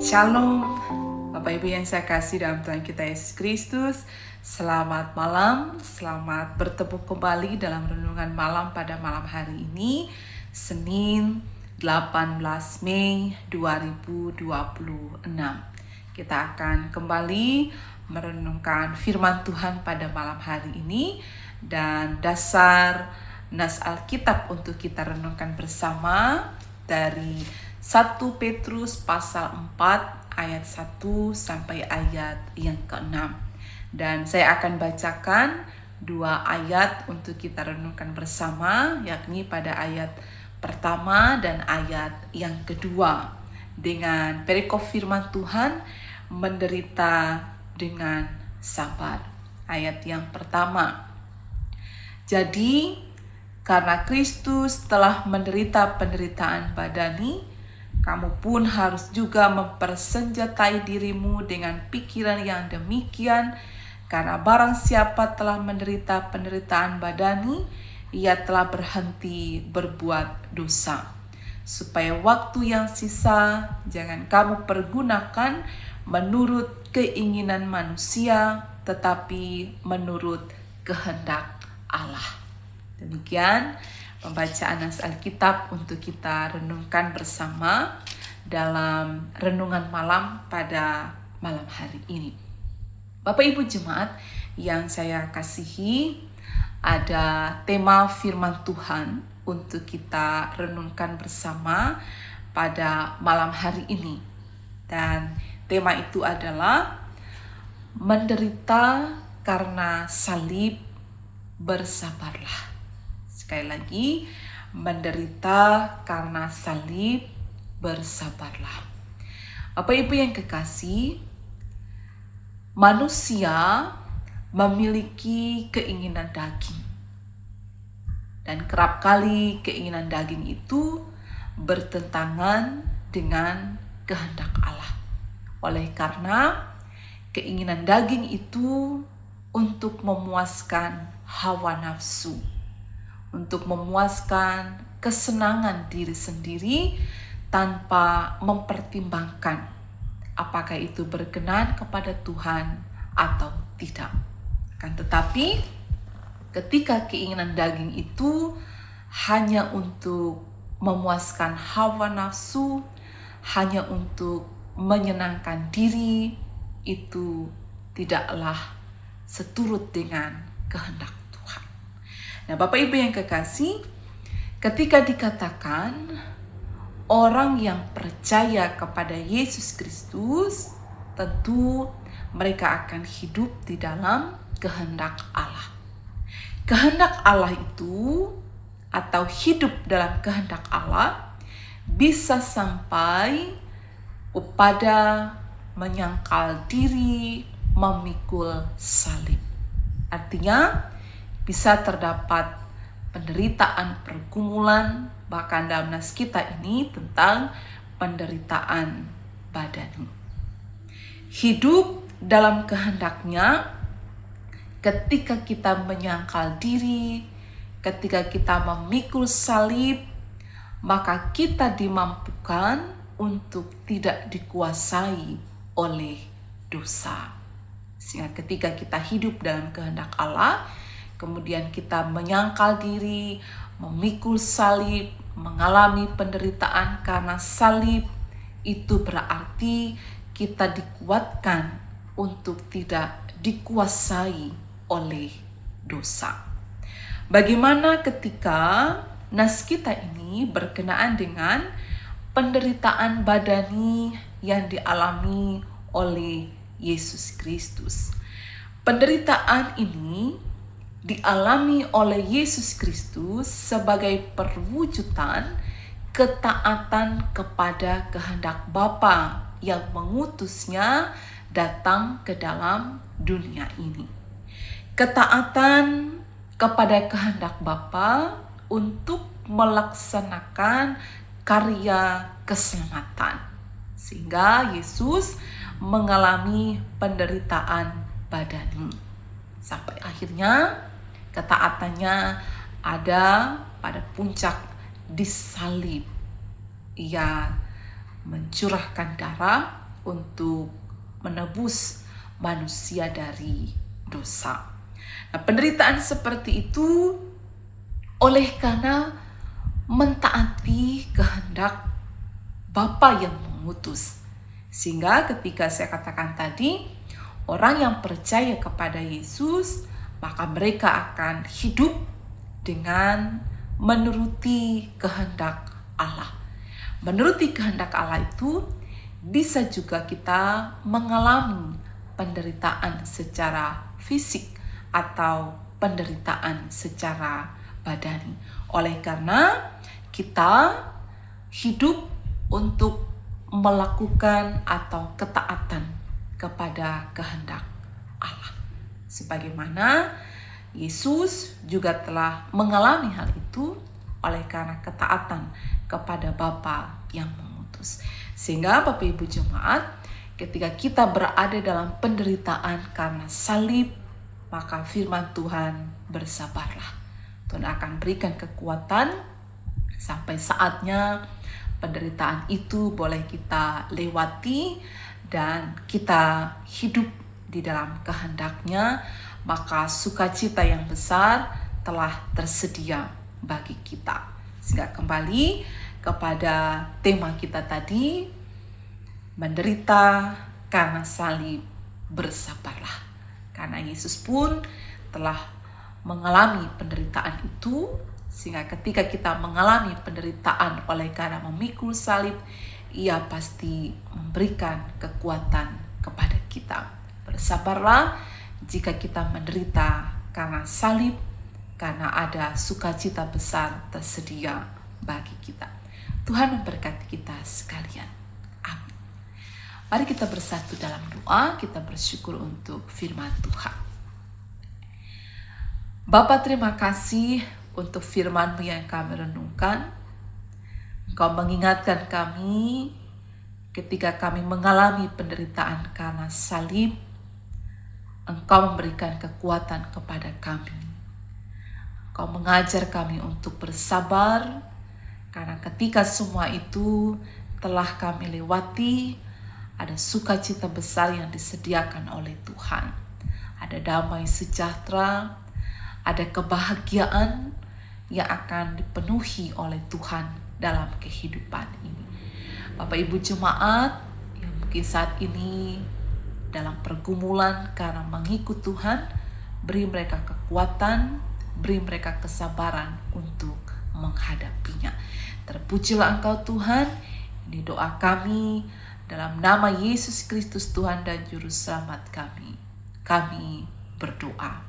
Shalom, Bapak Ibu yang saya kasih dalam Tuhan kita Yesus Kristus. Selamat malam, selamat bertemu kembali dalam renungan malam pada malam hari ini, Senin 18 Mei 2026. Kita akan kembali merenungkan firman Tuhan pada malam hari ini, dan dasar nas Alkitab untuk kita renungkan bersama dari 1 Petrus pasal 4 ayat 1 sampai ayat yang ke-6. Dan saya akan bacakan 2 ayat untuk kita renungkan bersama, yakni pada ayat pertama dan ayat yang kedua. Dengan perikop firman Tuhan, menderita dengan sabar. Ayat yang pertama. Jadi, karena Kristus telah menderita penderitaan badani, kamu pun harus juga mempersenjatai dirimu dengan pikiran yang demikian, karena barang siapa telah menderita penderitaan badani, ia telah berhenti berbuat dosa. Supaya waktu yang sisa jangan kamu pergunakan menurut keinginan manusia, tetapi menurut kehendak Allah. Demikian pembacaan nas Alkitab untuk kita renungkan bersama dalam renungan malam pada malam hari ini. Bapak Ibu Jemaat yang saya kasihi, ada tema firman Tuhan untuk kita renungkan bersama pada malam hari ini. Dan tema itu adalah menderita karena salib, bersabarlah. Sekali lagi, menderita karena salib, bersabarlah. Bapak Ibu yang kekasih, manusia memiliki keinginan daging. Dan kerap kali keinginan daging itu bertentangan dengan kehendak Allah. Oleh karena keinginan daging itu untuk memuaskan hawa nafsu, untuk memuaskan kesenangan diri sendiri tanpa mempertimbangkan apakah itu berkenan kepada Tuhan atau tidak. Akan tetapi ketika keinginan daging itu hanya untuk memuaskan hawa nafsu, hanya untuk menyenangkan diri, itu tidaklah seturut dengan kehendak Tuhan. Nah, Bapak Ibu yang kekasih, ketika dikatakan orang yang percaya kepada Yesus Kristus, tentu mereka akan hidup di dalam kehendak Allah. Kehendak Allah itu, atau hidup dalam kehendak Allah, bisa sampai pada menyangkal diri, memikul salib. Artinya, bisa terdapat penderitaan pergumulan, bahkan dalam nas kita ini tentang penderitaan badani. Hidup dalam kehendaknya, ketika kita menyangkal diri, ketika kita memikul salib, maka kita dimampukan untuk tidak dikuasai oleh dosa. Sehingga ketika kita hidup dalam kehendak Allah, kemudian kita menyangkal diri, memikul salib, mengalami penderitaan karena salib, itu berarti kita dikuatkan untuk tidak dikuasai oleh dosa. Bagaimana ketika nas kita ini berkenaan dengan penderitaan badani yang dialami oleh Yesus Kristus? Penderitaan ini dialami oleh Yesus Kristus sebagai perwujudan ketaatan kepada kehendak Bapa yang mengutusnya datang ke dalam dunia ini. Ketaatan kepada kehendak Bapa untuk melaksanakan karya keselamatan, sehingga Yesus mengalami penderitaan badani sampai akhirnya ketaatannya ada pada puncak disalib. Ia mencurahkan darah untuk menebus manusia dari dosa. Nah, penderitaan seperti itu oleh karena mentaati kehendak Bapa yang mengutus. Sehingga ketika saya katakan tadi, orang yang percaya kepada Yesus, maka mereka akan hidup dengan menuruti kehendak Allah. Menuruti kehendak Allah itu bisa juga kita mengalami penderitaan secara fisik atau penderitaan secara badani. Oleh karena kita hidup untuk melakukan atau ketaatan kepada kehendak Allah. Sebagaimana Yesus juga telah mengalami hal itu oleh karena ketaatan kepada Bapa yang mengutus. Sehingga Bapak Ibu Jemaat, ketika kita berada dalam penderitaan karena salib, maka firman Tuhan, bersabarlah. Tuhan akan berikan kekuatan sampai saatnya penderitaan itu boleh kita lewati dan kita hidup di dalam kehendak-Nya, maka sukacita yang besar telah tersedia bagi kita. Sehingga kembali kepada tema kita tadi, menderita karena salib, bersabarlah. Karena Yesus pun telah mengalami penderitaan itu, sehingga ketika kita mengalami penderitaan oleh karena memikul salib, Ia pasti memberikan kekuatan kepada kita. Bersabarlah jika kita menderita karena salib, karena ada sukacita besar tersedia bagi kita. Tuhan memberkati kita sekalian. Amin. Mari kita bersatu dalam doa, kita bersyukur untuk firman Tuhan. Bapa, terima kasih untuk firman-Mu yang kami renungkan. Engkau mengingatkan kami ketika kami mengalami penderitaan karena salib, Engkau memberikan kekuatan kepada kami. Engkau mengajar kami untuk bersabar, karena ketika semua itu telah kami lewati, ada sukacita besar yang disediakan oleh Tuhan. Ada damai sejahtera, ada kebahagiaan yang akan dipenuhi oleh Tuhan dalam kehidupan ini. Bapak Ibu Jemaat yang mungkin saat ini dalam pergumulan karena mengikut Tuhan, beri mereka kekuatan, beri mereka kesabaran untuk menghadapinya. Terpujilah Engkau Tuhan. Ini doa kami dalam nama Yesus Kristus Tuhan dan Juru Selamat kami. Kami berdoa.